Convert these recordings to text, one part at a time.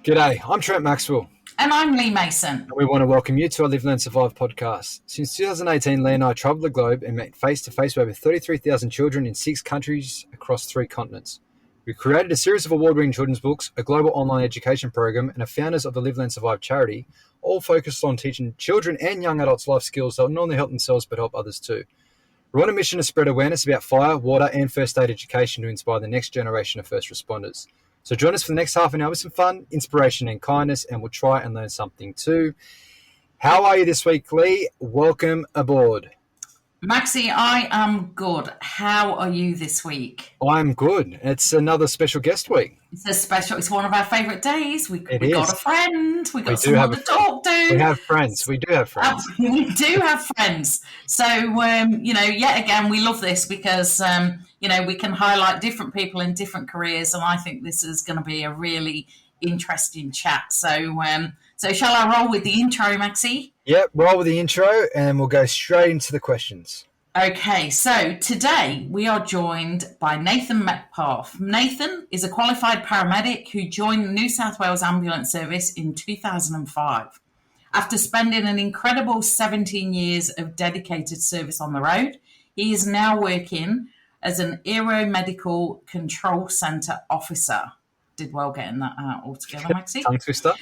G'day, I'm Trent Maxwell. And I'm Lee Mason. And we want to welcome you to our Live, Learn, Survive podcast. Since 2018, Lee and I travelled the globe and met face-to-face with over 33,000 children in 6 countries across 3 continents. We created a series of award-winning children's books, a global online education program, and are founders of the Live, Learn, Survive charity, all focused on teaching children and young adults life skills that will not only help themselves but help others too. We're on a mission to spread awareness about fire, water, and first aid education to inspire the next generation of first responders. So join us for the next half an hour with some fun, inspiration, and kindness, and we'll try and learn something too. How are you this week, Lee? Welcome aboard. Maxie, I am good. How are you this week? I'm good. It's another special guest week. It's one of our favourite days. We got a friend. We got someone to talk to. We have friends. We do have friends. We do have friends. So, yet again, we love this because, we can highlight different people in different careers. And I think this is going to be a really interesting chat. So shall I roll with the intro, Maxie? Yep, roll with the intro and we'll go straight into the questions. Okay, so today we are joined by Nathan Metcalfe. Nathan is a qualified paramedic who joined the New South Wales Ambulance Service in 2005. After spending an incredible 17 years of dedicated service on the road, he is now working as an Aeromedical Control Centre Officer. Did well getting that out altogether, Maxie. Tongue twister.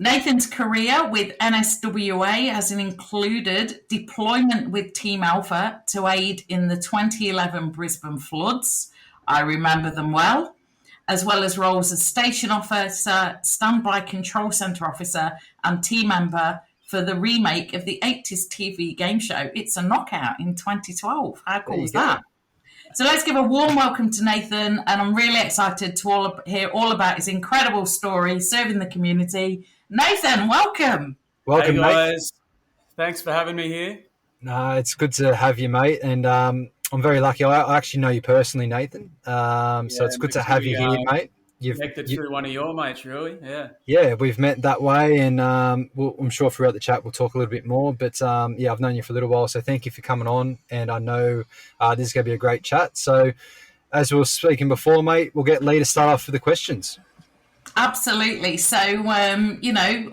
Nathan's career with NSWA has included deployment with Team Alpha to aid in the 2011 Brisbane floods. I remember them well, as well as roles as station officer, standby control centre officer, and team member for the remake of the 80s TV game show It's a Knockout in 2012. How cool is that? So let's give a warm welcome to Nathan, and I'm really excited to hear all about his incredible story serving the community. Nathan, welcome. Welcome, hey guys. Mate. Thanks for having me here. No, it's good to have you, mate. And I'm very lucky. I actually know you personally, Nathan. So it's good to have you here, mate. You've connected through one of your mates, really. Yeah. Yeah, we've met that way, and I'm sure throughout the chat we'll talk a little bit more. But I've known you for a little while, so thank you for coming on. And I know this is going to be a great chat. So as we were speaking before, mate, we'll get Lee to start off with the questions. Absolutely. So,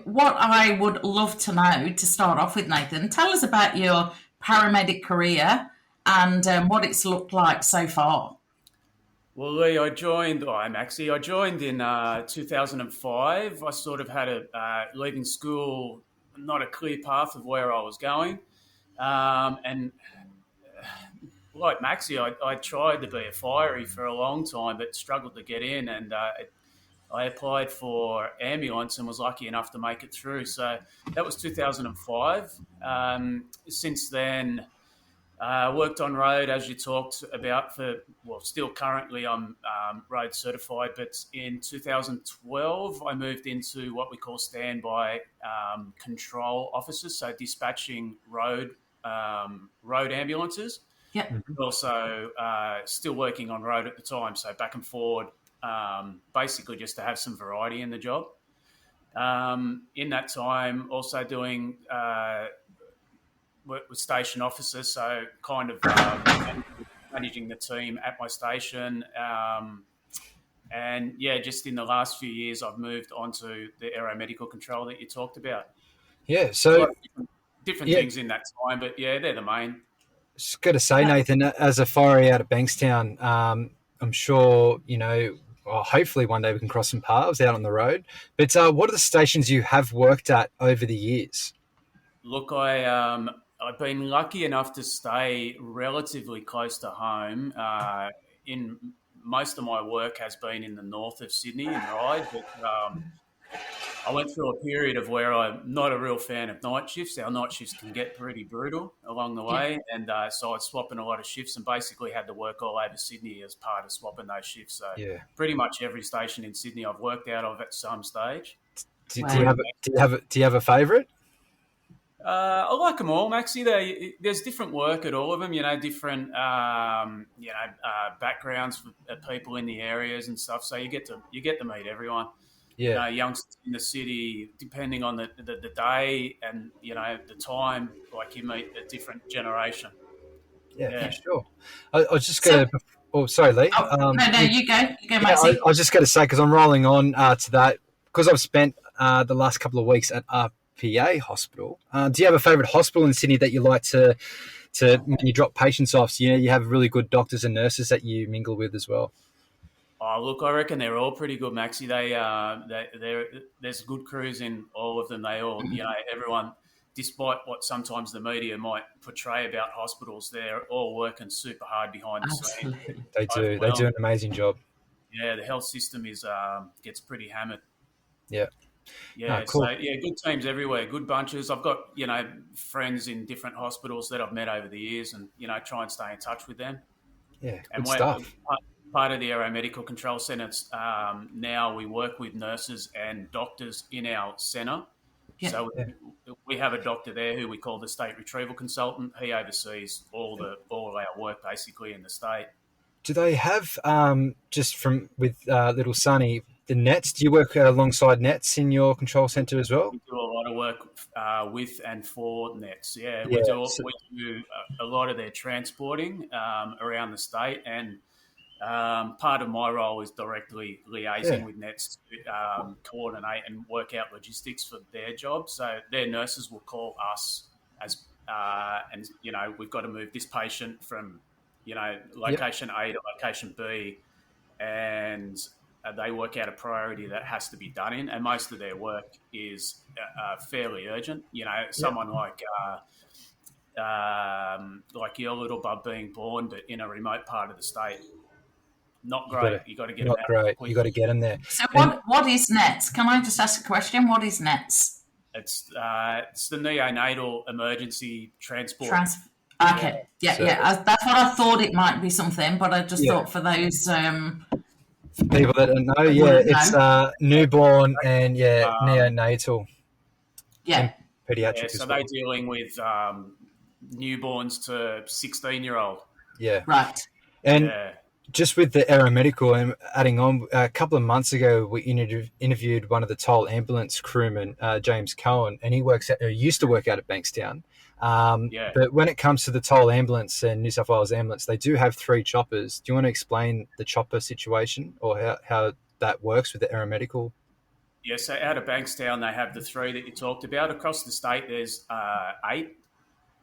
what I would love to know to start off with, Nathan, tell us about your paramedic career and what it's looked like so far. Well, Lee, I joined in 2005. I sort of had leaving school, not a clear path of where I was going. And like Maxie, I tried to be a firey for a long time, but struggled to get in. And I applied for ambulance and was lucky enough to make it through. So that was 2005. Since then, worked on road, as you talked about, still currently I'm road certified, but in 2012, I moved into what we call standby control officers, so dispatching road ambulances. Yeah. Also, still working on road at the time, so back and forward, basically just to have some variety in the job. In that time, also doing work with station officers, so kind of managing the team at my station. Just in the last few years, I've moved on to the aeromedical control that you talked about. Yeah, so different things in that time, but yeah, they're the main. Just got to say, Nathan, as a firey out of Bankstown, I'm sure, hopefully one day we can cross some paths out on the road. But what are the stations you have worked at over the years? Look, I've been lucky enough to stay relatively close to home. In most of my work has been in the north of Sydney in Ryde, but I went through a period of where I'm not a real fan of night shifts. Our night shifts can get pretty brutal along the way, and so I was swapping a lot of shifts and basically had to work all over Sydney as part of swapping those shifts. So pretty much every station in Sydney I've worked out of at some stage. Do you have a favourite? I like them all, Maxie. There's different work at all of them, different backgrounds for people in the areas and stuff. So you get to meet everyone. Yeah, youngsters in the city, depending on the day and the time, like you meet a different generation. Yeah. For sure. I was just going to. Oh, sorry, Lee. No, you go. You go, Maxie. I was just going to say, because I'm rolling on to that because I've spent the last couple of weeks at RPA Hospital. Do you have a favourite hospital in Sydney that you like to when you drop patients off? So, you have really good doctors and nurses that you mingle with as well. Oh, look, I reckon they're all pretty good, Maxi. There's good crews in all of them. They all, everyone, despite what sometimes the media might portray about hospitals, they're all working super hard behind the scenes. Absolutely. They do. They do an amazing job. Yeah, the health system gets pretty hammered. Yeah. Yeah, cool. So good teams everywhere, good bunches. I've got friends in different hospitals that I've met over the years, and try and stay in touch with them. Yeah, and good stuff. Part of the Aeromedical Control Centre, now we work with nurses and doctors in our centre. Yeah. So we have a doctor there who we call the state retrieval consultant. He oversees all our work basically in the state. Do they have just from with little Sonny the nets? Do you work alongside nets in your control centre as well? We do a lot of work with and for nets. Yeah, Yeah, we do a lot of their transporting around the state, and part of my role is directly liaising with nets to coordinate and work out logistics for their job. So their nurses will call us as and we've got to move this patient from location A to location B, and they work out a priority that has to be done in, and most of their work is fairly urgent. Someone like your little bub being born, but in a remote part of the state, not great. You got to get not them out great. quickly. You got to get them there. So what is NETS? Can I just ask a question? What is NETS? It's the neonatal emergency transport. Okay, yeah. That's what I thought it might be something, but I just thought for those people that don't know, it's newborn and neonatal. Yeah, and pediatric. So they're dealing with newborns to 16-year-old. Yeah, right. And just with the aeromedical and adding on, a couple of months ago, we interviewed one of the Toll Ambulance crewmen, James Cohen, and he used to work out at Bankstown. But when it comes to the Toll Ambulance and New South Wales Ambulance, they do have 3 choppers. Do you want to explain the chopper situation or how that works with the aeromedical? Yeah, so out of Bankstown, they have the 3 that you talked about. Across the state, there's 8.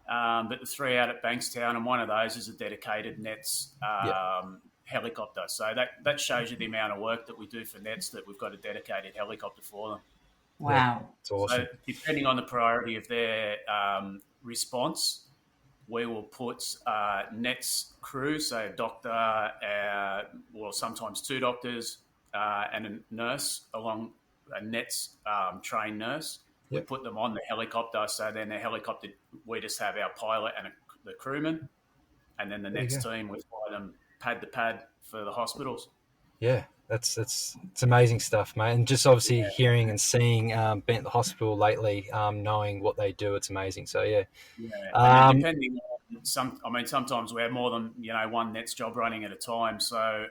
But the 3 out at Bankstown, and one of those is a dedicated NETS helicopter. So that shows you the amount of work that we do for NETS, that we've got a dedicated helicopter for them. Wow. It's awesome. So depending on the priority of their response, we will put NETS crew, so a doctor, sometimes 2 doctors and a nurse, along a NETS trained nurse. We put them on the helicopter, so then the helicopter, we just have our pilot and the crewman, and then the NETS team, we fly them pad to pad for the hospitals. Yeah, it's amazing stuff, mate. And just obviously hearing and seeing been at the hospital lately, knowing what they do, it's amazing. So depending on sometimes we have more than one NETS job running at a time. So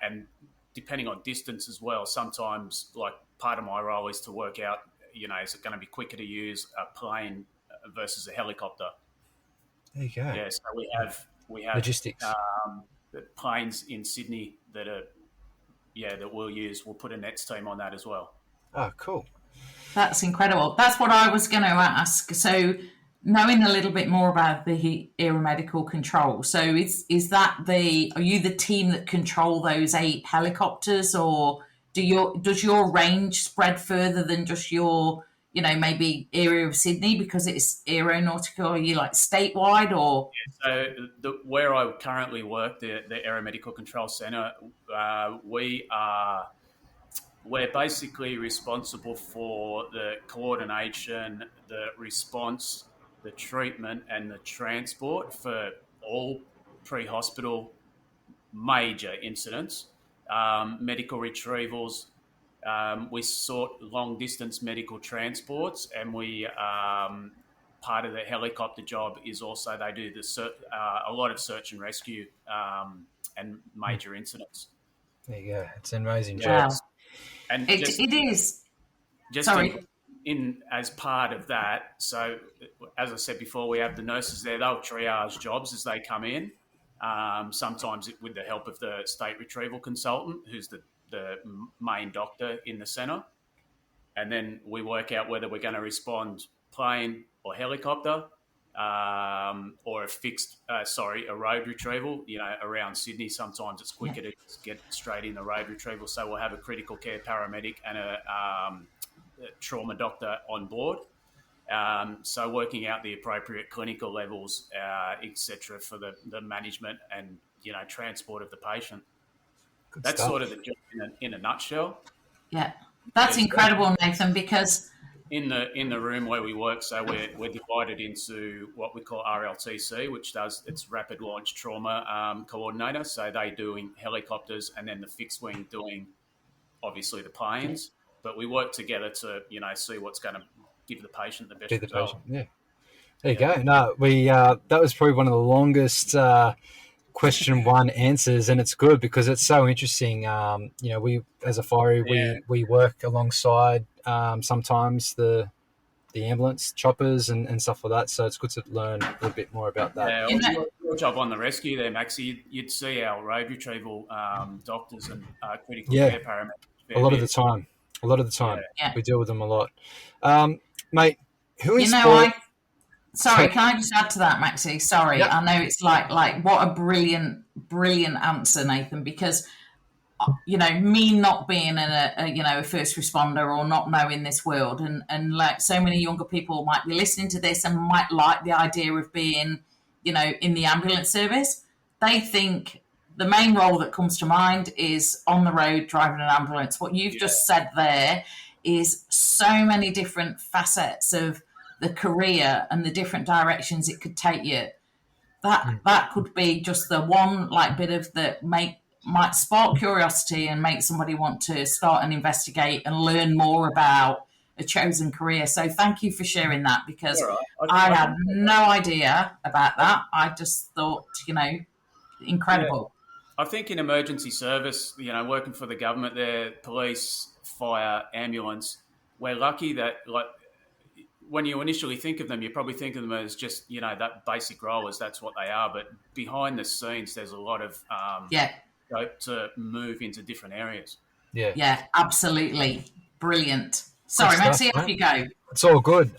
and depending on distance as well, sometimes like part of my role is to work out, is it going to be quicker to use a plane versus a helicopter? There you go. Yeah, so we have logistics. Planes in Sydney that we'll use. We'll put a NETS team on that as well. Oh, cool. That's incredible. That's what I was going to ask. So knowing a little bit more about the aeromedical control. So is that are you the team that control those 8 helicopters, or does your range spread further than just your, maybe area of Sydney because it's aeronautical? Are you like statewide or? So where I currently work, the Aeromedical Control Centre, we're basically responsible for the coordination, the response, the treatment and the transport for all pre-hospital major incidents. Medical retrievals, we sort long distance medical transports, and we part of the helicopter job is also they do a lot of search and rescue and major incidents. There you go. It's an amazing job. And it is. Just in as part of that, so as I said before, we have the nurses there. They'll triage jobs as they come in. Sometimes with the help of the state retrieval consultant, who's the main doctor in the centre. and then we work out whether we're going to respond plane or helicopter, or a road retrieval. Around Sydney, sometimes it's quicker to just get straight in the road retrieval. So we'll have a critical care paramedic and a trauma doctor on board. So working out the appropriate clinical levels, etc., for the management and transport of the patient. That's sort of the job in a nutshell. Yeah, that's incredible, Nathan, because in the room where we work, so we're divided into what we call RLTC, which does its rapid launch trauma coordinator. So they doing helicopters, and then the fixed wing doing obviously the planes. But we work together to see what's going to give the patient the best result. Yeah, there you go. No, we that was probably one of the longest question one answers, and it's good because it's so interesting. We as a fire, we work alongside sometimes the ambulance choppers and stuff like that, so it's good to learn a little bit more about that. Your job on the rescue there, Maxie, you'd see our road retrieval doctors and critical care paramedics a lot of the time we deal with them a lot. Mate, who is Sorry, can I just add to that, Maxie? Sorry, I know it's like what a brilliant answer, Nathan, because me not being a first responder or not knowing this world, and like so many younger people might be listening to this and might like the idea of being, in the ambulance service. They think the main role that comes to mind is on the road driving an ambulance. What you've just said there is so many different facets of the career and the different directions it could take you. That could be just the one bit of that might spark curiosity and make somebody want to start and investigate and learn more about a chosen career. So thank you for sharing that, because I had no idea about that. I just thought, incredible. I think in emergency service, working for the government there, police, fire, ambulance, we're lucky that when you initially think of them, you probably think of them as just, that basic role, as that's what they are. But behind the scenes, there's a lot of scope to move into different areas. Yeah, absolutely. Brilliant. Sorry, Maxie, off you go. It's all good.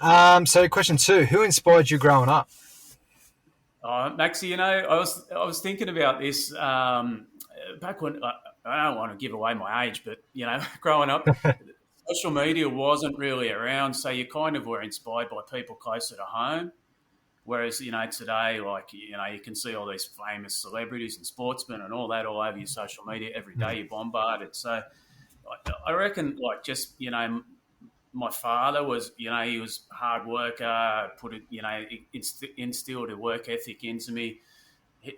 So question 2, who inspired you growing up? Maxie, I was thinking about this back when, I don't want to give away my age, but, growing up, social media wasn't really around, so you kind of were inspired by people closer to home. Whereas, today, you can see all these famous celebrities and sportsmen and all that all over your social media. Every day you're bombarded. So I reckon, my father was, he was a hard worker, instilled a work ethic into me. He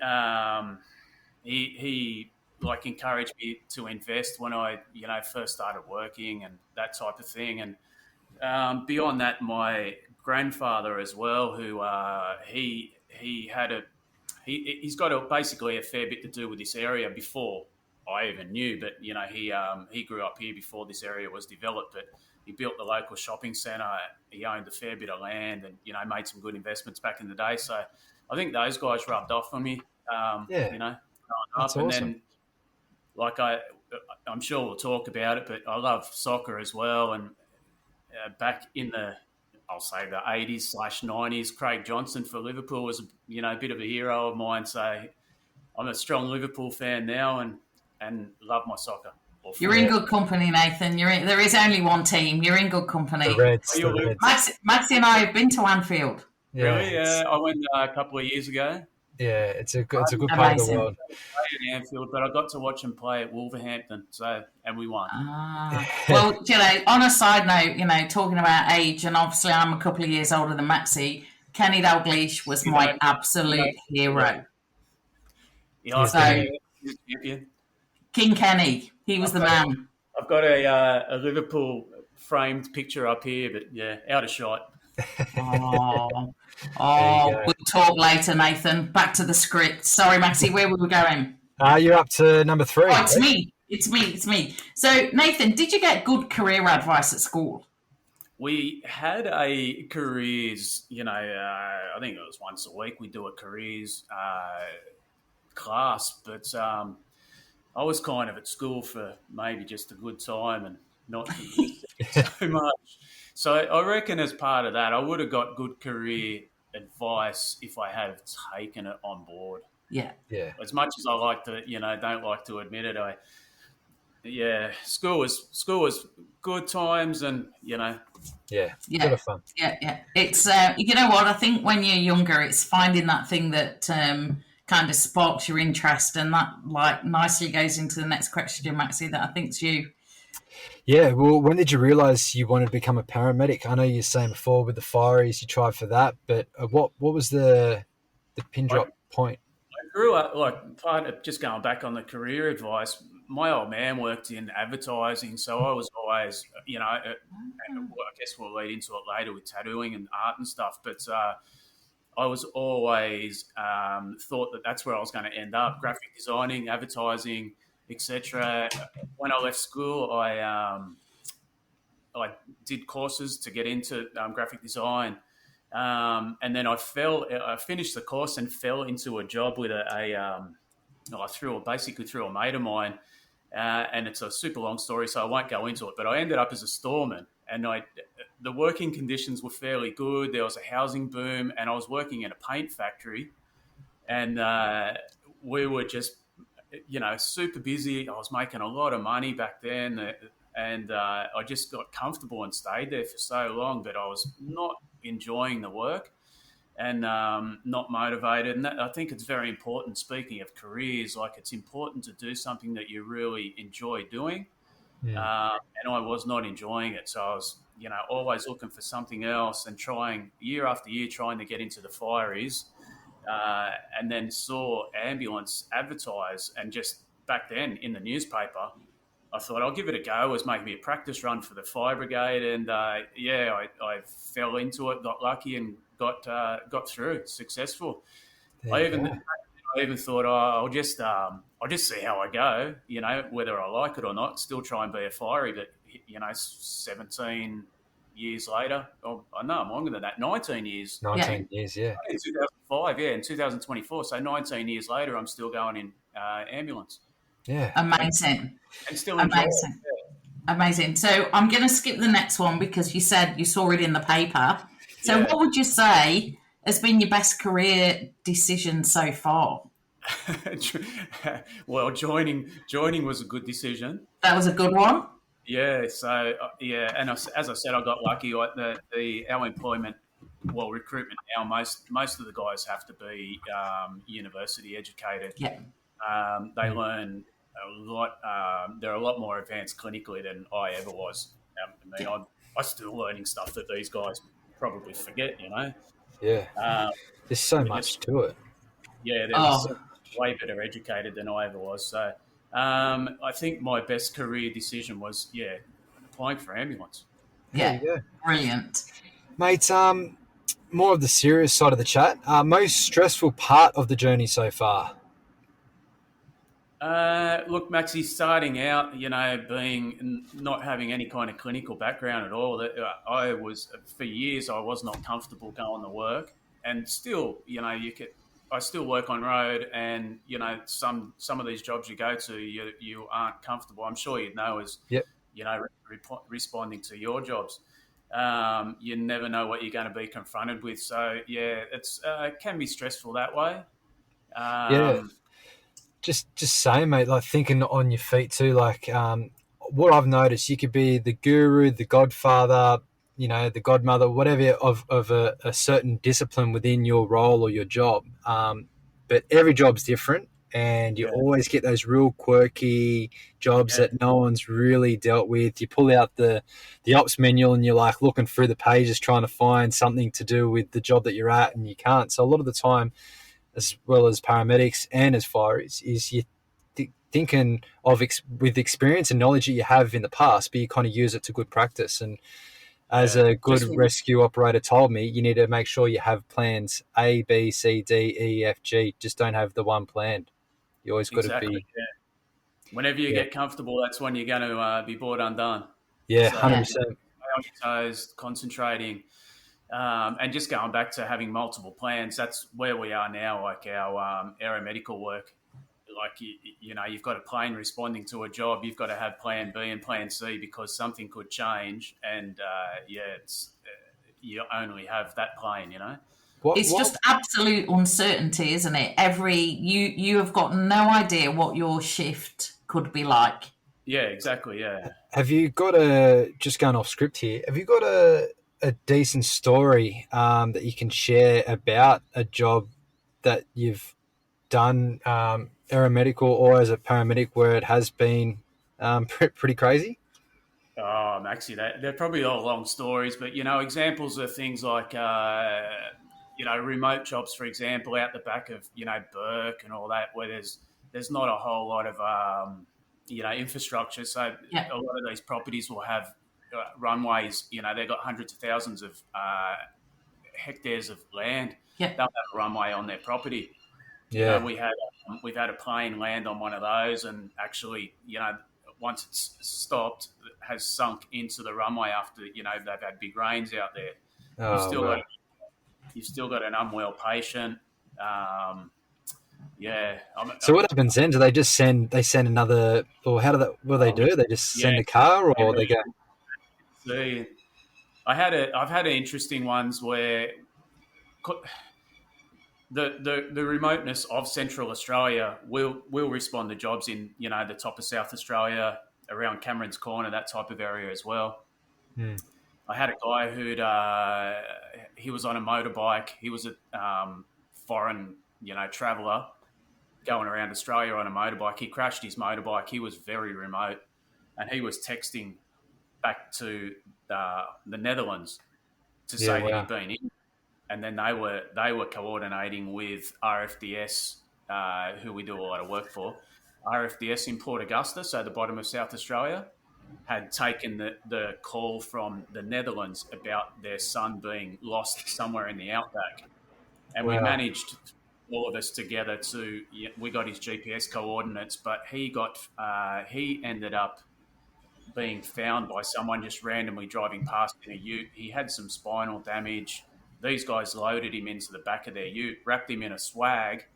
encouraged me to invest when I, first started working and that type of thing. And beyond that, my grandfather as well, who he's got basically a fair bit to do with this area before I even knew. But he grew up here before this area was developed. But he built the local shopping centre. He owned a fair bit of land, and made some good investments back in the day. So I think those guys rubbed off on me. Growing up, awesome. And then I'm sure we'll talk about it, but I love soccer as well. And back in I'll say the 80s/90s, Craig Johnson for Liverpool was, a bit of a hero of mine. So I'm a strong Liverpool fan now and love my soccer. You're in good company, Nathan. There is only one team. You're in good company. The Reds. Maxie and I have been to Anfield. Really? Yeah, I went a couple of years ago. Yeah, it's a good part of the world. I played at Anfield, but I got to watch them play at Wolverhampton, and we won. Well, on a side note, talking about age, and obviously I'm a couple of years older than Maxie, Kenny Dalglish was my absolute hero. Yeah, so, King Kenny, he was the man. I've got a Liverpool framed picture up here, but out of shot. We'll talk later, Nathan. Back to the script. Sorry, Maxie, where were we going? You're up to number 3. Oh, it's me. So, Nathan, did you get good career advice at school? We had a careers, I think it was once a week we do a careers class, but I was kind of at school for maybe just a good time and not so much. So I reckon as part of that, I would have got good career advice if I had taken it on board. Yeah. Yeah. As much as I like to, don't like to admit it, school was good times, and Yeah. Yeah. Bit of fun. Yeah. It's you know what, I think when you're younger, it's finding that thing that kind of sparks your interest, and that like nicely goes into the next question, Maxie, that I think's you. Yeah. Well, when did you realise you wanted to become a paramedic? I know you were saying before with the fireys, you tried for that, but what was the pin I, drop point? I grew up like part of just going back on the career advice. My old man worked in advertising, so I was always, I guess we'll lead into it later with tattooing and art and stuff, but I was always thought that that's where I was going to end up: graphic designing, advertising, etc. When I left school, I did courses to get into graphic design, and then I finished the course and fell into a job with basically through a mate of mine, and it's a super long story, so I won't go into it. But I ended up as a storeman, and the working conditions were fairly good. There was a housing boom, and I was working in a paint factory, and we were just, super busy. I was making a lot of money back then, and I just got comfortable and stayed there for so long, but I was not enjoying the work and not motivated. And I think it's very important, speaking of careers, like it's important to do something that you really enjoy doing. And I was not enjoying it. So I was, always looking for something else and trying year after year, trying to get into the fireys, and then saw ambulance advertise. And just back then in the newspaper, I thought I'll give it a go. It was making me a practice run for the fire brigade. And I fell into it, got lucky and got through, successful. I even thought, I'll just see how I go, whether I like it or not, still try and be a fiery. But, 17 years later, I know I'm longer than that, 19 years. 19 years, yeah. In 2005, in 2024. So 19 years later, I'm still going in ambulance. Yeah. Amazing. And still enjoy it. Yeah. Amazing. So I'm going to skip the next one because you said you saw it in the paper. So what would you say has been your best career decision so far? Well, joining was a good decision. That was a good one. Yeah. So and as I said, I got lucky. Our employment, recruitment now, most of the guys have to be university educated. Yeah. They learn a lot. They're a lot more advanced clinically than I ever was. I'm still learning stuff that these guys probably forget. Yeah. There's so much to it. Yeah, they're way better educated than I ever was. So I think my best career decision was, applying for ambulance. Yeah, brilliant. Mate, more of the serious side of the chat. Most stressful part of the journey so far? Look, Maxie, starting out, not having any kind of clinical background at all, for years, I was not comfortable going to work, and still, I still work on road, and some of these jobs you go to, you aren't comfortable. I'm sure you'd know as responding to your jobs. You never know what you're going to be confronted with. So it can be stressful that way. Just saying, mate, like thinking on your feet too, like what I've noticed, you could be the guru, the godfather, the godmother, whatever of a certain discipline within your role or your job. But every job's different, and you always get those real quirky jobs that no one's really dealt with. You pull out the ops manual and you're like looking through the pages trying to find something to do with the job that you're at, and you can't. So a lot of the time, as well as paramedics and as fireys, is you thinking of with experience and knowledge that you have in the past, but you kind of use it to good practice. And as a good rescue operator told me, you need to make sure you have plans A, B, C, D, E, F, G. Just don't have the one planned. You always got to be. Yeah. Whenever you get comfortable, that's when you're going to be bored undone. Yeah, so, 100%. On your toes, concentrating. And just going back to having multiple plans, that's where we are now. Like our aeromedical work, like you've got a plane responding to a job, you've got to have plan B and plan C because something could change, and it's you only have that plane, It's just absolute uncertainty, isn't it? You have got no idea what your shift could be like. Yeah, exactly. Yeah. Have you got just going off script here, have you got a decent story that you can share about a job that you've done, aeromedical or as a paramedic, where it has been pretty crazy? Oh, Maxi, they're probably all long stories, but examples of things like remote jobs, for example, out the back of Burke and all that, where there's not a whole lot of infrastructure. So a lot of these properties will have runways. They've got hundreds of thousands of hectares of land. Yeah. They'll have a runway on their property. Yeah, we've had a plane land on one of those, and actually, once it's stopped, it has sunk into the runway after they've had big rains out there. You've still got an unwell patient. So what happens then? Do they just send another, or how do they do? They just send a car, or they go? See, I've had interesting ones where the remoteness of Central Australia will respond to jobs in the top of South Australia, around Cameron's Corner, that type of area as well. I had a guy he was on a motorbike. He was a foreign traveller going around Australia on a motorbike. He crashed his motorbike. He was very remote, and he was texting back to the Netherlands to say that he'd been in. And then they were coordinating with RFDS, who we do a lot of work for. RFDS in Port Augusta, so the bottom of South Australia, had taken the call from the Netherlands about their son being lost somewhere in the outback. And we managed, all of us together, we got his GPS coordinates, but he ended up being found by someone just randomly driving past in a ute. He had some spinal damage. These guys loaded him into the back of their ute, wrapped him in a swag,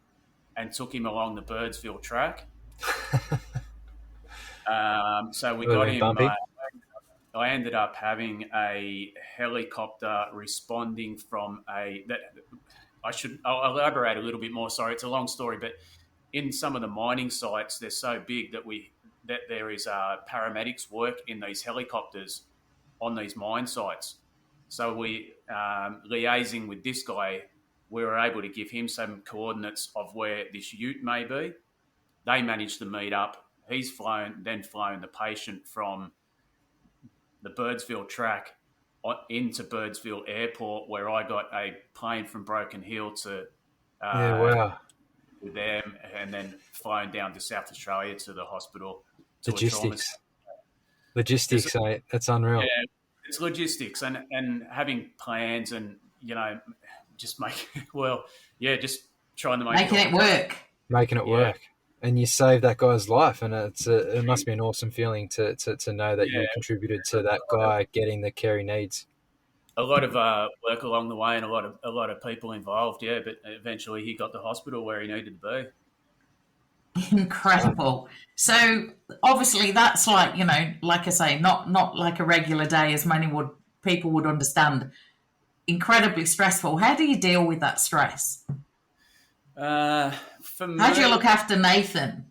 and took him along the Birdsville track. So we got him. I ended up having a helicopter responding from I'll elaborate a little bit more. Sorry, it's a long story, but in some of the mining sites, they're so big that there is paramedics work in these helicopters on these mine sites. So we, liaising with this guy, we were able to give him some coordinates of where this ute may be. They managed to meet up. He's flown the patient from the Birdsville track into Birdsville Airport, where I got a plane from Broken Hill to with them, and then flown down to South Australia to the hospital. Logistics, mate. That's unreal. Yeah, it's logistics and having plans and, just just trying to making it work. Making it work. And you saved that guy's life, and it must be an awesome feeling to know that you contributed to that guy getting the care he needs. A lot of work along the way, and a lot of people involved. Yeah, but eventually he got the hospital where he needed to be. Incredible. So obviously that's like, like I say, not like a regular day as many people would understand. Incredibly stressful. How do you deal with that stress? How do you look after Nathan?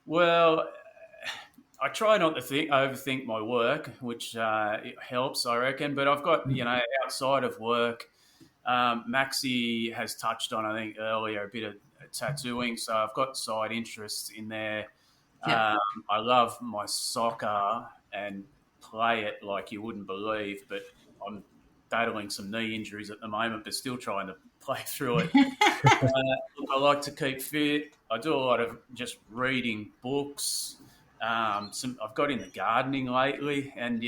Well, I try not to overthink my work, which it helps, I reckon. But I've got, outside of work, Maxi has touched on, I think, earlier, a bit of tattooing. So I've got side interests in there. Yeah. I love my soccer and play it like you wouldn't believe, but I'm battling some knee injuries at the moment, but still trying to play through it. I like to keep fit. I do a lot of just reading books. I've got into gardening lately, and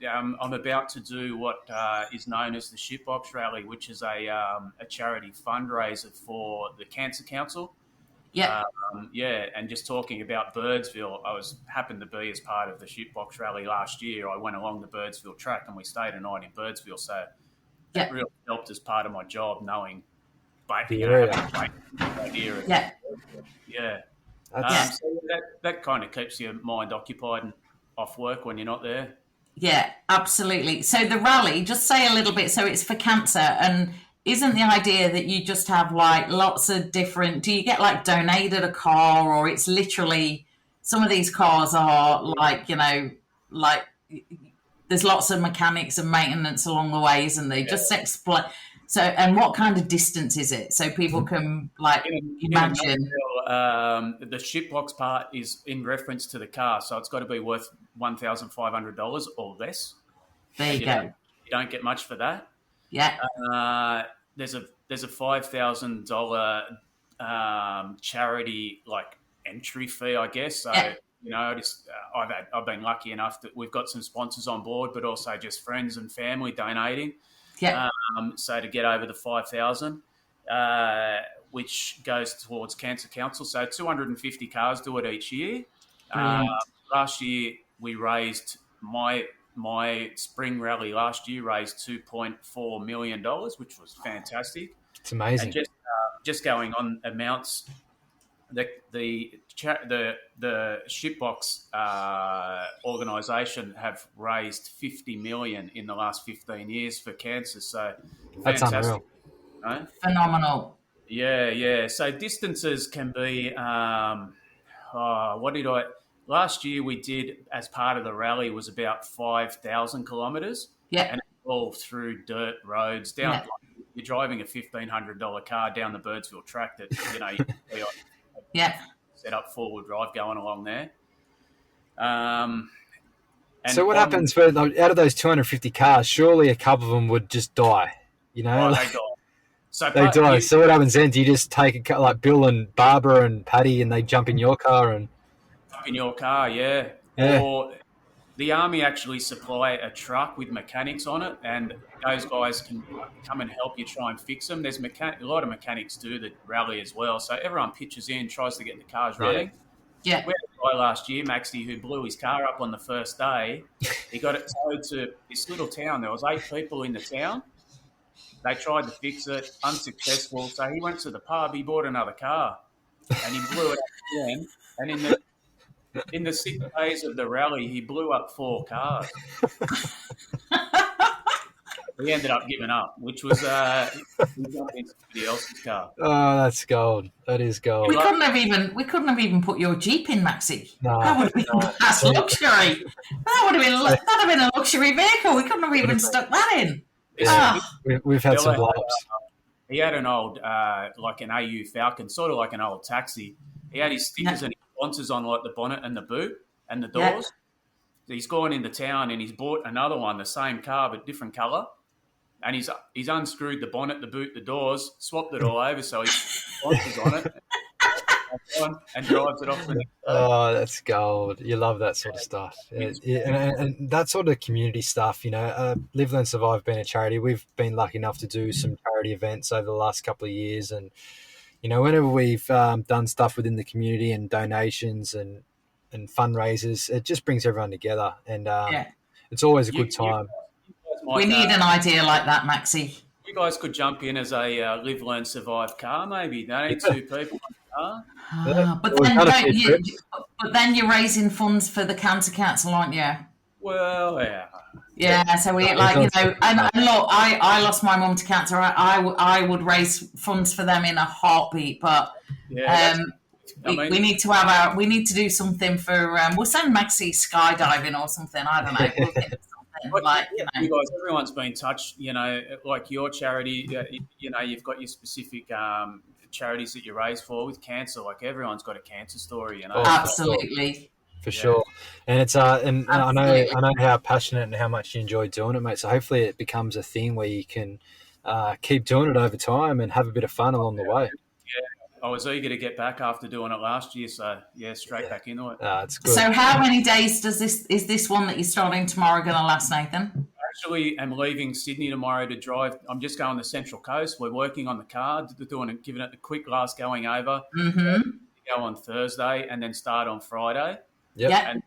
I'm about to do what is known as the Shitbox Rally, which is a charity fundraiser for the Cancer Council. Yeah. And just talking about Birdsville, I happened to be as part of the Shitbox Rally last year. I went along the Birdsville track and we stayed a night in Birdsville, so that really helped as part of my job, knowing the area. idea of Yeah. That's, So that kind of keeps your mind occupied and off work when you're not there. Yeah, absolutely. So the rally, just say a little bit. So it's for cancer, and isn't the idea that you just have like lots of different? Do you get like donated a car, or it's literally some of these cars are like like there's lots of mechanics and maintenance along the way, isn't there? Just explain. So, and what kind of distance is it? So people can like imagine. The shipbox part is in reference to the car, so it's got to be worth $1,500 or less. There you go. You don't get much for that. Yeah. There's a $5,000 charity like entry fee, I guess. So I've been lucky enough that we've got some sponsors on board, but also just friends and family donating. Yeah. So to get over the 5,000, which goes towards Cancer Council. So 250 cars do it each year. Last year we raised my spring rally last year raised $2.4 million, which was fantastic. it's amazing. And just going on amounts, the shipbox organisation have raised $50 million in the last 15 years for cancer. So That's fantastic. unreal. Right? Phenomenal. Yeah. So distances can be. Last year we did as part of the rally was about 5,000 kilometres. Yeah. And all through dirt roads down. Like, you're driving a $1,500 car down the Birdsville track that set up four-wheel drive going along there. So what happens for out of those 250 cars? Surely a couple of them would just die. They die. So they die. So what happens then? Do you just take a car like Bill and Barbara and Paddy, and they jump in your car and in your car? Yeah. Or the Army actually supply a truck with mechanics on it, and those guys can come and help you try and fix them. There's a lot of mechanics do the rally as well, so everyone pitches in, tries to get the cars running. Yeah. We had a guy last year, Maxie, who blew his car up on the first day. He got it towed to this little town. There was 8 people in the town. They tried to fix it, unsuccessful. So he went to the pub. He bought another car, and he blew it up again. And in the 6 days of the rally, he blew up 4 cars. He ended up giving up, which was he jumped into somebody else's car. Oh, that's gold. That is gold. We couldn't have even put your Jeep in, Maxie. No, that would have been that's luxury. That'd have been a luxury vehicle. We couldn't have even stuck that in. Yeah, we've had some blow-ups. He had an old, like an AU Falcon, sort of like an old taxi. He had his stickers and his sponsors on like the bonnet and the boot and the doors. Yeah. He's gone into town and he's bought another one, the same car but different colour. And he's unscrewed the bonnet, the boot, the doors, swapped it all over so he's sponsors on it and drives it off the next day. Oh, that's gold. You love that sort of stuff. And that sort of community stuff, Live, Learn, Survive being a charity, we've been lucky enough to do some charity events over the last couple of years. And, whenever we've done stuff within the community and donations and fundraisers, it just brings everyone together. And it's always a good time. We need an idea like that, Maxie. You guys could jump in as a Live, Learn, Survive car, maybe. They need 2 people on the car. But then you're raising funds for the Cancer Council, aren't you? Well, yeah. Yeah, so we and look, I lost my mum to cancer. I would raise funds for them in a heartbeat, but we need to do something for. We'll send Maxie skydiving or something. I don't know. We'll think of something you guys, everyone's been touched. Like your charity. You've got your specific charities that you raise for with cancer. Like everyone's got a cancer story. Absolutely. For sure. And it's and I know how passionate and how much you enjoy doing it, mate. So hopefully it becomes a thing where you can keep doing it over time and have a bit of fun along the way. Yeah, I was eager to get back after doing it last year, so straight back into it. It's good. So how many days is this one that you're starting tomorrow going to last, Nathan? Actually, I'm leaving Sydney tomorrow to drive. I'm just going to Central Coast. We're working on the car, giving it a quick last going over. Mm-hmm. Go on Thursday and then start on Friday. Yep. And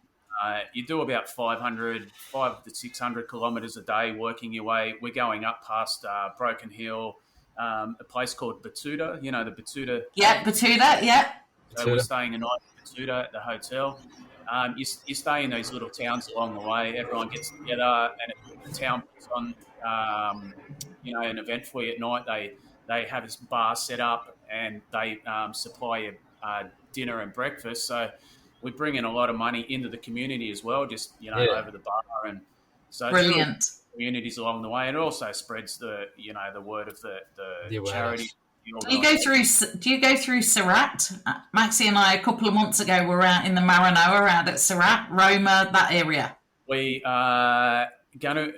you do about 500 to 600 kilometres a day working your way. We're going up past Broken Hill, a place called Batuta. The Batuta. Yeah, Batuta, yeah. So we're staying a night at Tuda at the hotel. You stay in these little towns along the way. Everyone gets together, and the town puts on, an event for you at night. They have this bar set up, and they supply you dinner and breakfast. So we bring in a lot of money into the community as well, just over the bar, and so brilliant. It's really communities along the way, and it also spreads the word of the charity. Do you go through Surat? Maxie and I, a couple of months ago, were out in the Maranoa, out at Surat, Roma, that area. We are going to.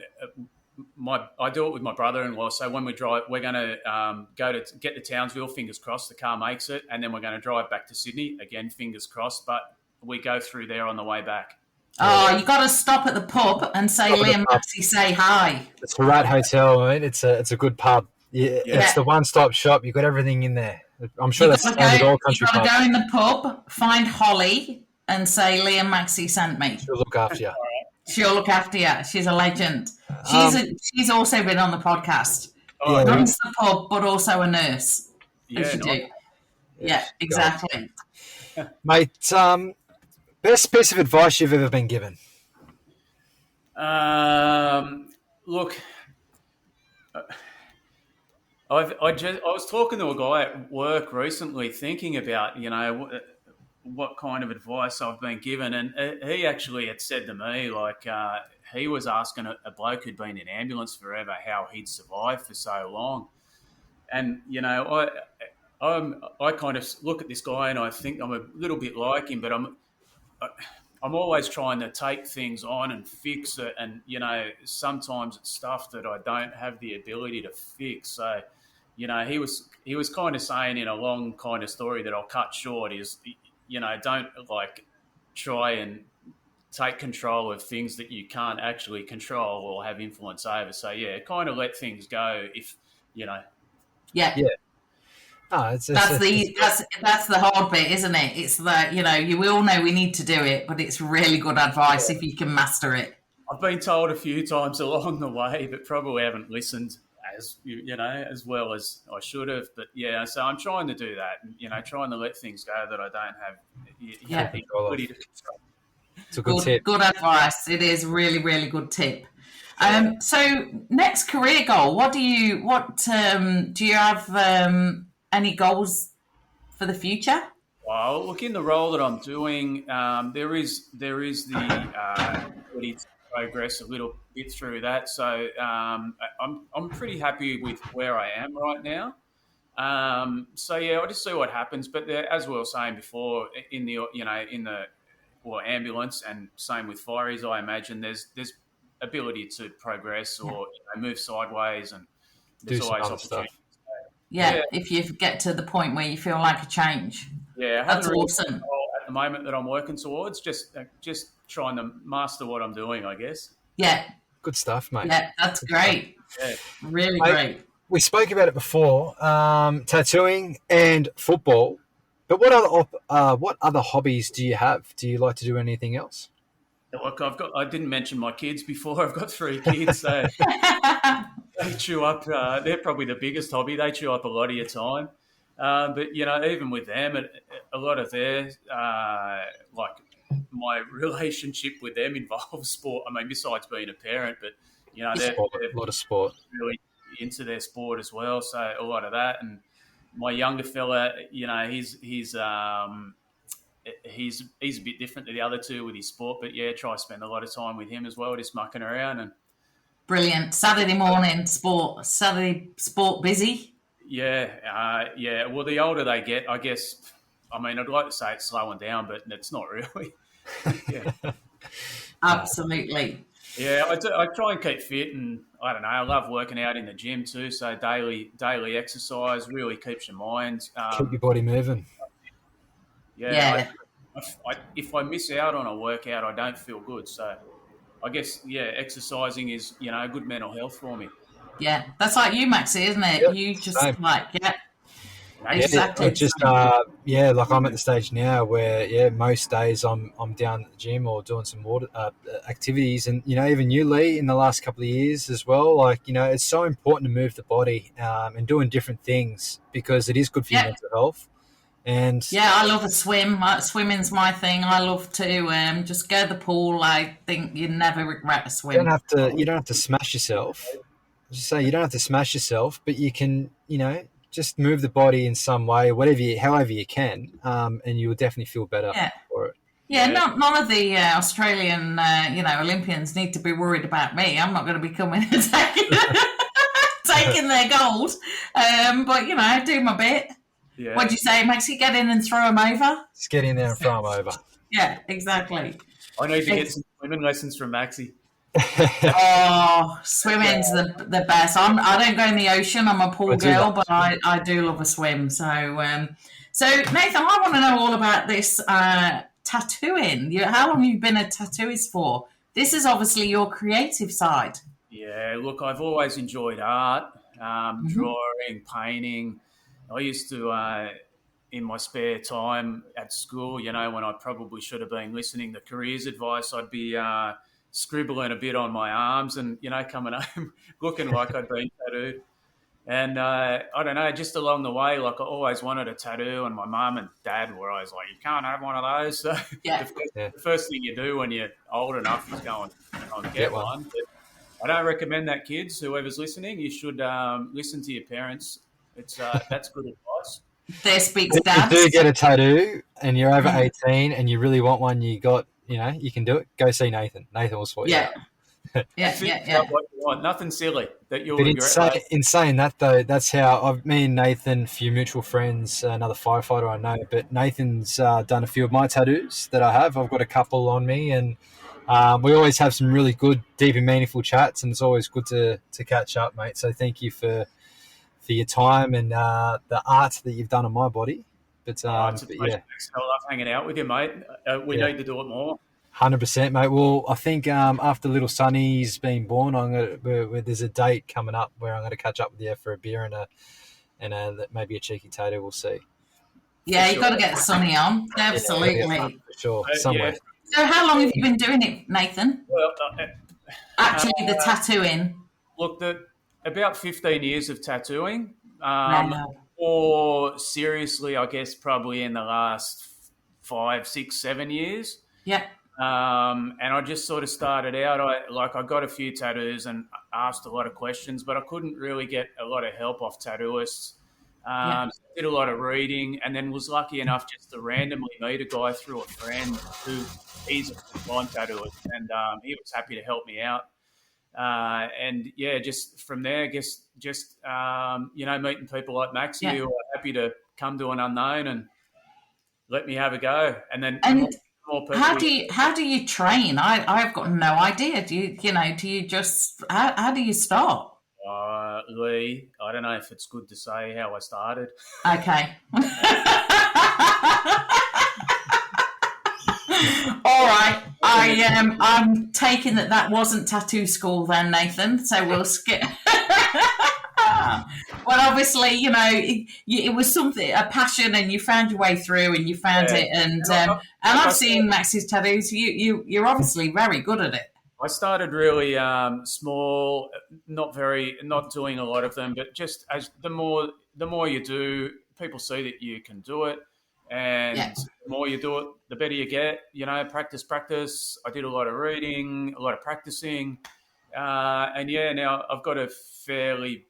I do it with my brother-in-law. So when we drive, we're going to go to get to Townsville. Fingers crossed, the car makes it, and then we're going to drive back to Sydney again. Fingers crossed, but we go through there on the way back. Oh, you got to stop at the pub and say, Liam, Maxie, say hi. It's the right hotel. I mean, it's a good pub. Yeah, it's the one-stop shop. You've got everything in there. I'm sure that's standard all country pubs. You've got to go in the pub, find Holly, and say, Liam Maxie sent me. She'll look after you. She'll look after you. She's a legend. She's also been on the podcast. Runs the pub, but also a nurse. As you do. Yeah, exactly. Mate, best piece of advice you've ever been given? Look... I was talking to a guy at work recently, thinking about what kind of advice I've been given, and he actually had said to me, like, he was asking a bloke who'd been in ambulance forever how he'd survived for so long, and I kind of look at this guy and I think I'm a little bit like him, but I'm always trying to take things on and fix it, and sometimes it's stuff that I don't have the ability to fix. So, he was kind of saying in a long kind of story that I'll cut short is, don't like try and take control of things that you can't actually control or have influence over. So kind of let things go if Yeah. Oh, that's the hard bit, isn't it? It's that you all know we need to do it, but it's really good advice if you can master it. I've been told a few times along the way, but probably haven't listened as well as I should have. But so I'm trying to do that, trying to let things go that I don't have the ability to control. It's a good tip. Good advice. It is really, really good tip. So next career goal, do you have any goals for the future? Well, look, in the role that I'm doing, there is the ability to progress a little bit through that. So I'm pretty happy with where I am right now. I'll just see what happens. But as we were saying before, in the ambulance, and same with fireys, I imagine there's ability to progress or move sideways, and there's always opportunity. If you get to the point where you feel like a change. Yeah, that's awesome. At the moment that I'm working towards, just trying to master what I'm doing, I guess. Yeah. Good stuff, mate. Yeah, that's great. Yeah. Really great. We spoke about it before, tattooing and football. But what other hobbies do you have? Do you like to do anything else? Look, I didn't mention my kids before. I've got 3 kids, so they chew up. They're probably the biggest hobby. They chew up a lot of your time. But even with them, a lot of their like my relationship with them involves sport. I mean, besides being a parent, but they're a lot of sport. Really into their sport as well. So a lot of that. And my younger fella, he's a bit different to the other two with his sport, but try to spend a lot of time with him as well, just mucking around. And brilliant. Saturday morning sport. Saturday sport busy. Yeah. Well, the older they get, I guess. I mean, I'd like to say it's slowing down, but it's not really. Absolutely. Yeah, I try and keep fit, and I don't know. I love working out in the gym too. So daily exercise really keeps your mind. Keep your body moving. Yeah. If I miss out on a workout, I don't feel good. So I guess exercising is good mental health for me. Yeah, that's like you, Maxie, isn't it? Yep. You just Same. Exactly. Like I'm at the stage now where most days I'm down at the gym or doing some water activities, and even you, Lee, in the last couple of years as well. Like it's so important to move the body and doing different things because it is good for your mental health. And Yeah, I love a swim. Swimming's my thing. I love to just go to the pool. I think you never regret a you don't swim. have to smash yourself. Just say you don't have to smash yourself, but you can, just move the body in some way, however you can, and you will definitely feel better Yeah. for it. Yeah, none of the Australian, Olympians need to be worried about me. I'm not going to be coming and taking their gold. But, I do my bit. Yeah. What'd you say, Maxie? Get in and throw them over? Just get in there and throw them over. Yeah, exactly. I need to get some swimming lessons from Maxie. Oh, swimming's the best. I don't go in the ocean. I'm a pool girl, but I do love a swim. So, Nathan, I want to know all about this tattooing. How long have you been a tattooist for? This is obviously your creative side. Yeah, look, I've always enjoyed art, drawing, painting. I used to, in my spare time at school, when I probably should have been listening to careers advice, I'd be scribbling a bit on my arms and, coming home looking like I'd been tattooed. And I don't know, just along the way, like I always wanted a tattoo, and my mum and dad were always like, you can't have one of those. So the first thing you do when you're old enough is go and get one. But I don't recommend that, kids. Whoever's listening, you should listen to your parents. That's good advice. There speaks dads. If you do get a tattoo and you're over 18 and you really want one, you can do it. Go see Nathan. Nathan will sort you out. Yeah. What you want. Nothing silly that you'll regret. In saying that, though, that's how me and Nathan, a few mutual friends, another firefighter I know, but Nathan's done a few of my tattoos that I have. I've got a couple on me, and we always have some really good, deep and meaningful chats, and it's always good to catch up, mate. So thank you for your time and the art that you've done on my body. But it's a pleasure. I love hanging out with you, mate. We need to do it more. 100%, mate. Well, I think after little Sonny's been born, there's a date coming up where I'm going to catch up with you for a beer and maybe a cheeky tattoo. We'll see. Yeah, you got to get Sonny on. Absolutely. For sure, somewhere. So how long have you been doing it, Nathan? Well, actually, the tattooing. Look, about 15 years of tattooing. Wow. Or seriously, I guess probably in the last 5, 6, 7 years. Yeah. And I just sort of started out. I got a few tattoos and asked a lot of questions, but I couldn't really get a lot of help off tattooists. Did a lot of reading, and then was lucky enough just to randomly meet a guy through a friend who he's a blind tattooist, and he was happy to help me out. Just from there, I guess meeting people like Maxie who are happy to come to an unknown and let me have a go, and then. How do you train? I've got no idea. Do you just how do you start? Lee, I don't know if it's good to say how I started. Okay. All right. I'm taking that wasn't tattoo school then, Nathan. So we'll skip. Well, obviously, it was something, a passion, and you found your way through, and you found it. And I've seen Max's tattoos. You're obviously very good at it. I started really small, not doing a lot of them, but just as the more you do, people see that you can do it, and the more you do it, the better you get. Practice. I did a lot of reading, a lot of practicing, now I've got a fairly,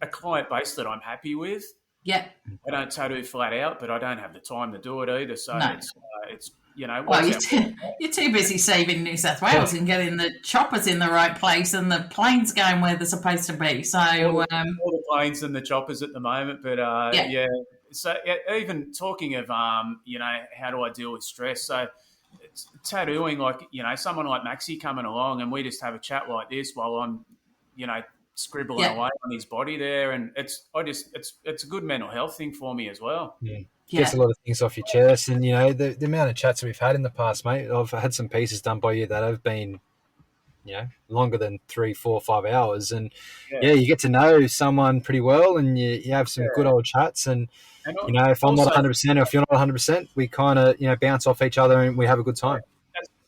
a client base that I'm happy with. Yeah. I don't tattoo flat out, but I don't have the time to do it either. So it's well, you're too busy saving New South Wales and getting the choppers in the right place and the planes going where they're supposed to be. So all the planes and the choppers at the moment, but So even talking of how do I deal with stress? So it's tattooing, someone like Maxie coming along and we just have a chat like this while I'm scribbling away on his body there, and it's a good mental health thing for me as well. Gets a lot of things off your chest, and the amount of chats we've had in the past, mate. I've had some pieces done by you that have been longer than 3, 4, 5 hours, and you get to know someone pretty well, and you have some good old chats, and if I'm not 100% or if you're not 100%, we kind of bounce off each other and we have a good time.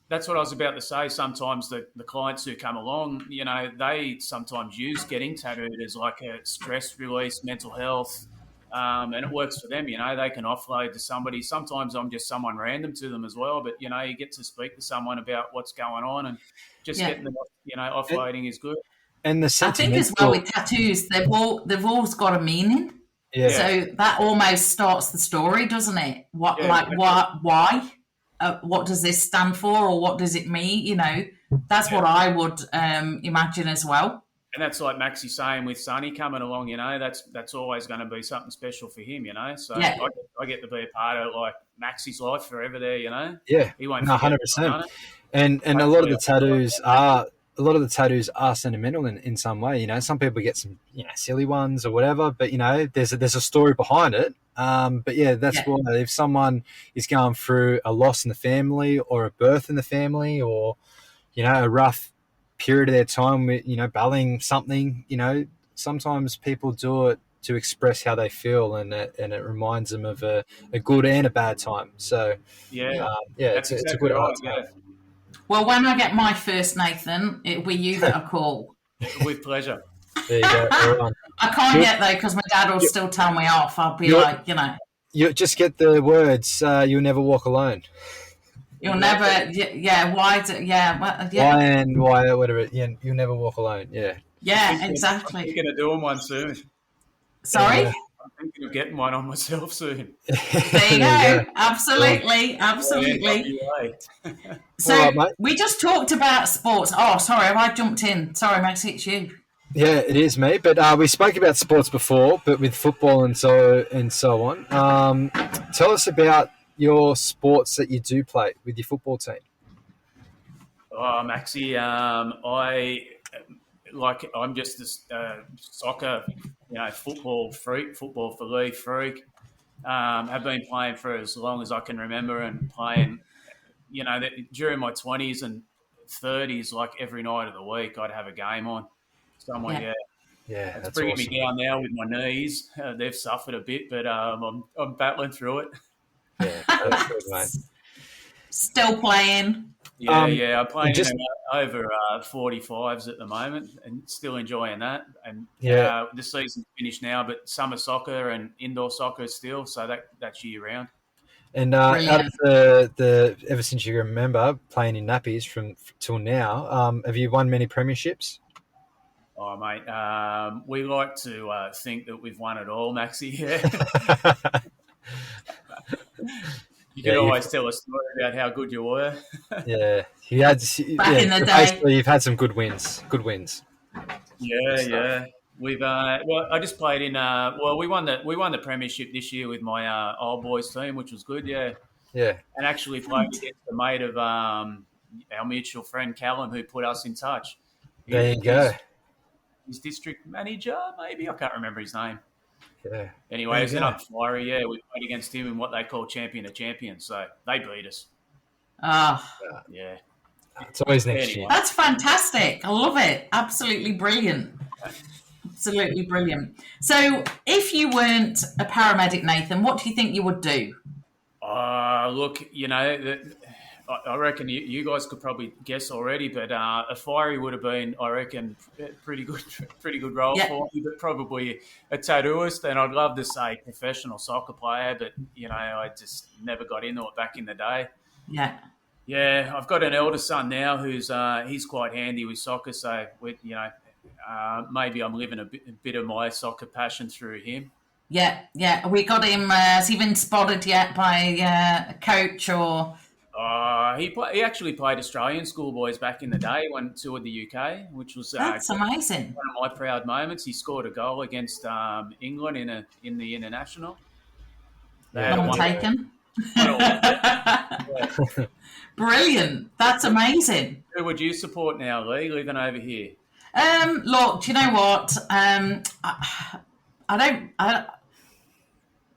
That's what I was about to say. Sometimes the clients who come along, they sometimes use getting tattooed as like a stress release, mental health, And it works for them. They can offload to somebody. Sometimes I'm just someone random to them as well, but you get to speak to someone about what's going on, and just getting them, offloading is good. And the I think as well with tattoos, they've always got a meaning. Yeah. So that almost starts the story, doesn't it? Why? What does this stand for, or what does it mean? That's what I would imagine as well. And that's like Maxie saying with Sonny coming along, that's always going to be something special for him, So I get to be a part of like Maxie's life forever there, Yeah, he won't. 100%. And a lot of the tattoos are sentimental in some way. Some people get some silly ones or whatever, but there's a story behind it. But yeah, that's why if someone is going through a loss in the family or a birth in the family, or a rough period of their time with battling something, sometimes people do it to express how they feel, and it reminds them of a good and a bad time. So it's a good art. Well, when I get my first, Nathan, it'll be you that I call. With pleasure. There you go. I can't get there because my dad will still tell me off. I'll be like, You just get the words, you'll never walk alone. You'll never, why, Why and why, whatever, you'll never walk alone, Yeah, exactly. I'm thinking of doing one soon. Sorry? I'm thinking of getting one on myself soon. There you go. Absolutely. So we just talked about sports. Oh, sorry, have I jumped in? Sorry, Max, it's you. Yeah, it is me. But we spoke about sports before, but with football and so on. Tell us about your sports that you do play with your football team. Oh, Maxie, I'm just a soccer, football freak, football for league freak. Have been playing for as long as I can remember, and playing, during my 20s and 30s, like every night of the week, I'd have a game on somewhere. Yeah, it's bringing me down now with my knees. They've suffered a bit, but I'm battling through it. Yeah, that's good, mate. Still playing. I'm playing over 45s at the moment, and still enjoying that. And the season's finished now, but summer soccer and indoor soccer is still, so that's year round. And out of the ever since you remember playing in nappies till now, have you won many premierships? Oh, mate, we like to think that we've won it all, Maxie. Yeah. You can always tell a story about how good you were. Yeah, back in the day. Basically, you've had some good wins. Yeah. We've I just played in. We won the premiership this year with my old boys team, which was good. Yeah. And actually played against a mate of our mutual friend Callum, who put us in touch. There you go. His district manager, maybe, I can't remember his name. Yeah. Anyway, it was another flyer. Yeah, we played against him in what they call champion of champions. So they beat us. Yeah. It's always next year. That's fantastic. I love it. Absolutely brilliant. Absolutely brilliant. So if you weren't a paramedic, Nathan, what do you think you would do? Look, I reckon you guys could probably guess already, but a fiery would have been, I reckon, pretty good role for me, but probably a tattooist. And I'd love to say professional soccer player, but I just never got into it back in the day. Yeah, I've got an elder son now who's he's quite handy with soccer, so maybe I'm living a bit of my soccer passion through him. Yeah. We got him. Has he been spotted yet by a coach or? He actually played Australian schoolboys back in the day when toured the UK, which was that's amazing. One of my proud moments. He scored a goal against England in the international. Well taken. Brilliant. That's amazing. Who would you support now, Lee, living over here? Look, do you know what?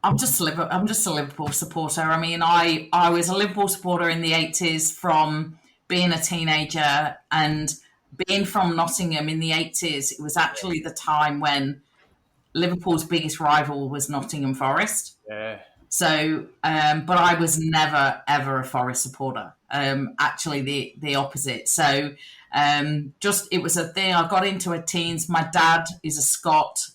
I'm just a Liverpool supporter. I mean, I was a Liverpool supporter in the 80s from being a teenager, and being from Nottingham in the 80s, it was actually the time when Liverpool's biggest rival was Nottingham Forest. Yeah. So, but I was never, ever a Forest supporter. Actually, the opposite. So, it was a thing. I got into it teens. My dad is a Scot,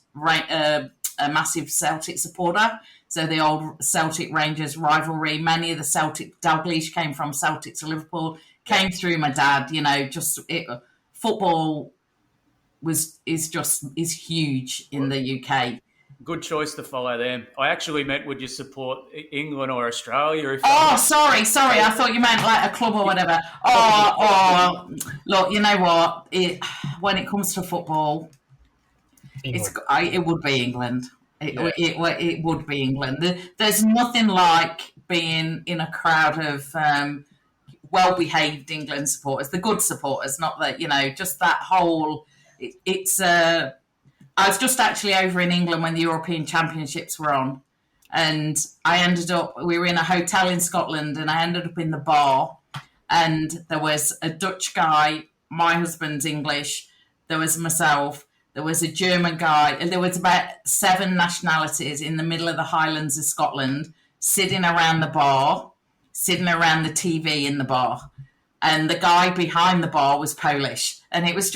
a massive Celtic supporter. So the old Celtic Rangers rivalry, many of the Celtic Dalglish came from Celtic to Liverpool, came through my dad. Football is huge in the UK. Good choice to follow them. I actually meant, would you support England or Australia? Sorry. I thought you meant like a club or whatever. Look, you know what? When it comes to football, it would be England. It would be England. There's nothing like being in a crowd of well-behaved England supporters, the good supporters, not that, just that whole. I was just actually over in England when the European Championships were on, and we were in a hotel in Scotland, and I ended up in the bar, and there was a Dutch guy, my husband's English, there was myself, there was a German guy, and there was about 7 nationalities in the middle of the Highlands of Scotland sitting around the bar, sitting around the TV in the bar. And the guy behind the bar was Polish. And it was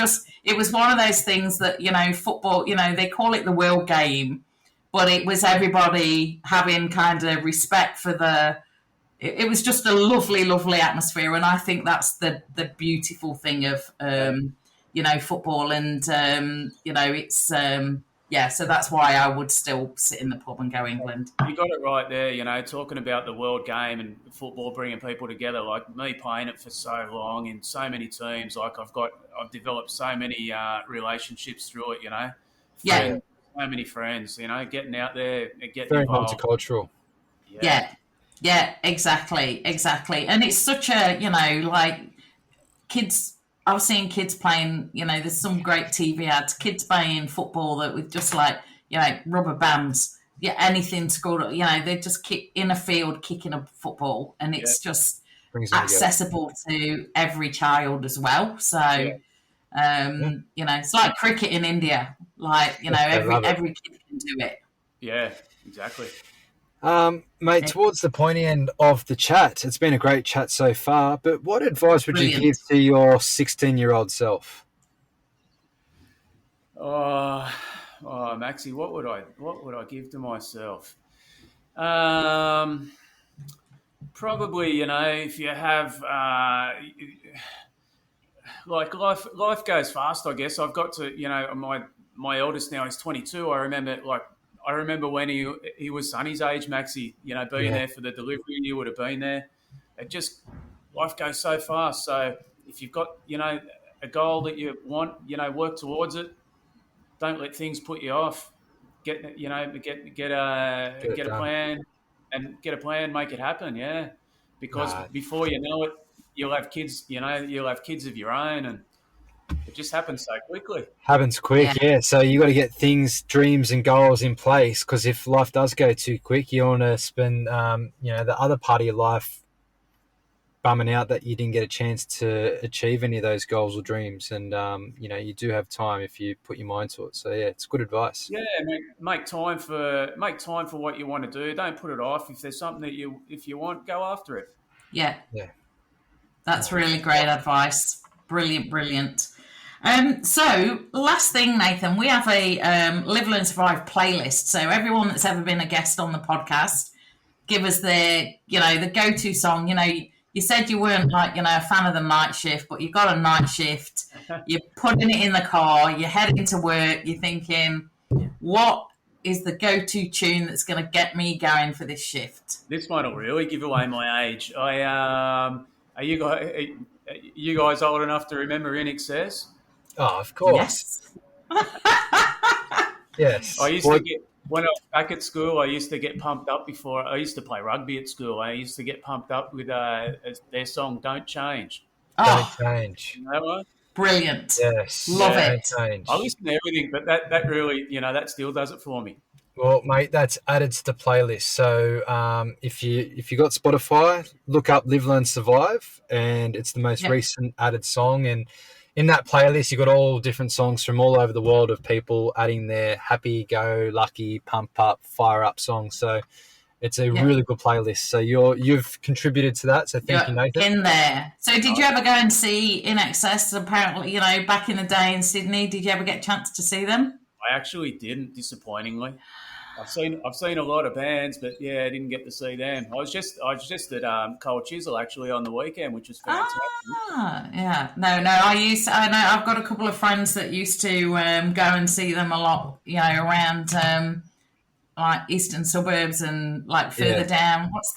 one of those things that, football, they call it the world game, but it was everybody having kind of respect for it was just a lovely, lovely atmosphere. And I think that's the beautiful thing of, football. And, so that's why I would still sit in the pub and go England. You got it right there, talking about the world game and football bringing people together. Like me playing it for so long in so many teams, like I've developed so many relationships through it, Friends, so many friends, getting out there and getting very involved. multicultural. Yeah, exactly. And it's such a, kids. I've seen kids playing, there's some great TV ads, kids playing football that with just rubber bands, anything scored, they just kick in a field kicking a football, and it's just accessible to every child as well. So, it's like cricket in India, every kid can do it. Yeah, exactly. Mate, towards the pointy end of the chat, it's been a great chat so far, but what advice would you give to your 16-year-old self? Maxie, what would I give to myself? Probably, if you have life goes fast, I guess. I've got to, my eldest now is 22. I remember when he was Sonny's age, Maxie, being there for the delivery, you would have been there. Life goes so fast. So if you've got, a goal that you want, work towards it. Don't let things put you off. Get a plan and make it happen. Yeah. Because before you know it, you'll have kids, you'll have kids of your own, and it just happens so quickly. Happens quick, yeah. So you got to get things, dreams and goals in place, because if life does go too quick, you want to spend, the other part of your life bumming out that you didn't get a chance to achieve any of those goals or dreams. And, you do have time if you put your mind to it. So, yeah, it's good advice. Yeah, make time for what you want to do. Don't put it off. If there's something that if you want, go after it. Yeah. That's really great advice. Brilliant. So last thing, Nathan, we have a Live, Learn, Survive playlist. So everyone that's ever been a guest on the podcast, give us their, the go-to song. You said you weren't a fan of the night shift, but you got a night shift. You're putting it in the car. You're heading to work. You're thinking, what is the go-to tune that's going to get me going for this shift? This one will really give away my age. Are you guys old enough to remember In Excess? Oh, of course. Yes. I used to get, when I was back at school, I used to get pumped up before. I used to play rugby at school. I used to get pumped up with their song "Don't Change." Don't change. You know what? Brilliant. Yes. Love it. Don't change. I listen to everything, but that really, that still does it for me. Well, mate, that's added to the playlist. So if you got Spotify, look up Live, Learn, Survive, and it's the most recent added song. And in that playlist, you've got all different songs from all over the world of people adding their happy, go, lucky, pump up, fire up songs. So it's a really good playlist. So you've contributed to that. So thank you, Nathan. In there. So did you ever go and see In Excess? Apparently, back in the day in Sydney, did you ever get a chance to see them? I actually didn't, disappointingly. I've seen a lot of bands, but yeah, I didn't get to see them. I was just at Cold Chisel actually on the weekend, which was fantastic. Yeah. No. I know I've got a couple of friends that used to go and see them a lot. Around like eastern suburbs and like further down. What's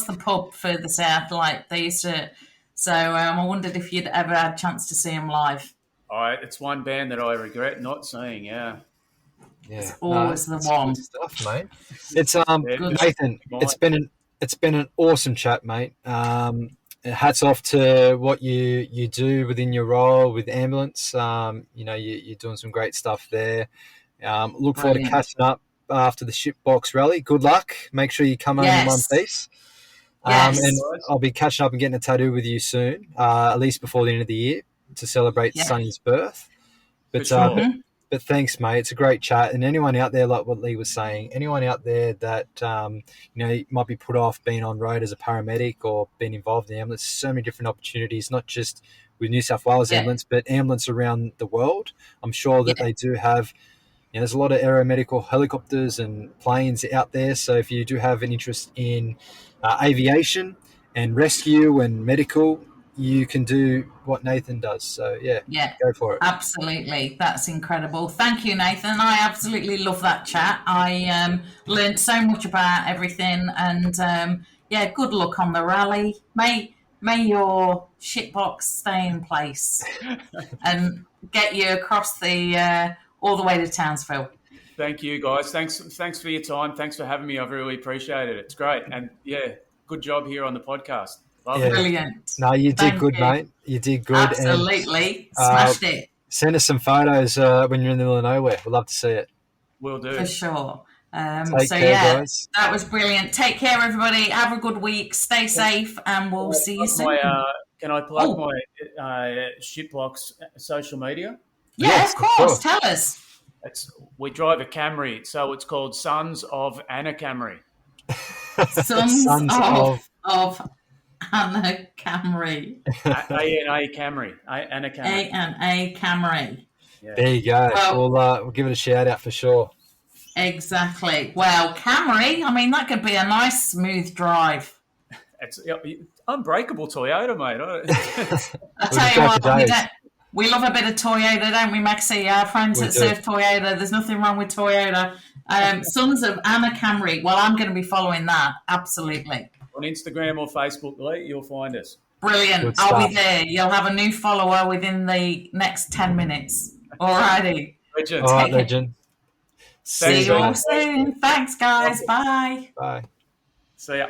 the pub further south? Like they used to. So I wondered if you'd ever had a chance to see them live. It's one band that I regret not seeing. Yeah. It's always the one. Good stuff, mate. It's Nathan. It's been an awesome chat, mate. Hats off to what you do within your role with ambulance. You're doing some great stuff there. Look forward to catching up after the shipbox rally. Good luck. Make sure you come home in one piece. And I'll be catching up and getting a tattoo with you soon, at least before the end of the year, to celebrate Sonny's birth. But thanks, mate. It's a great chat. And anyone out there, like what Lee was saying, anyone out there that might be put off being on road as a paramedic or being involved in ambulance, so many different opportunities, not just with New South Wales ambulance, but ambulance around the world. I'm sure that they do have. There's a lot of aeromedical helicopters and planes out there. So if you do have an interest in aviation and rescue and medical, you can do what Nathan does. So, go for it. Absolutely. That's incredible. Thank you, Nathan. I absolutely love that chat. I learned so much about everything. And, good luck on the rally. May your shitbox stay in place and get you across the all the way to Townsville. Thank you, guys. Thanks for your time. Thanks for having me. I've really appreciated it. It's great. And, good job here on the podcast. Brilliant. No, you did good, mate. You did good. Absolutely. Smashed it. Send us some photos when you're in the middle of nowhere. We'd love to see it. Will do. For sure. Take care, guys. That was brilliant. Take care, everybody. Have a good week. Stay safe, and we'll see you soon. Can I plug my shitbox social media? Yeah, of course. Tell us. We drive a Camry, so it's called Sons of Anna Camry. Sons of Anna Camry. A&A Camry. Anna Camry. A&A Camry. Yeah. There you go. Well, we'll give it a shout out for sure. Exactly. Well, Camry, I mean, that could be a nice, smooth drive. It's unbreakable Toyota, mate. I tell you what, we love a bit of Toyota, don't we, Maxie? Our friends that serve Toyota, there's nothing wrong with Toyota. Sons of Anna Camry. Well, I'm going to be following that. Absolutely. On Instagram or Facebook, Lee, you'll find us. Brilliant. I'll be there. You'll have a new follower within the next 10 minutes. All righty. Legend. All right, legend. See you all soon. Thanks, guys. Bye. Bye. See ya.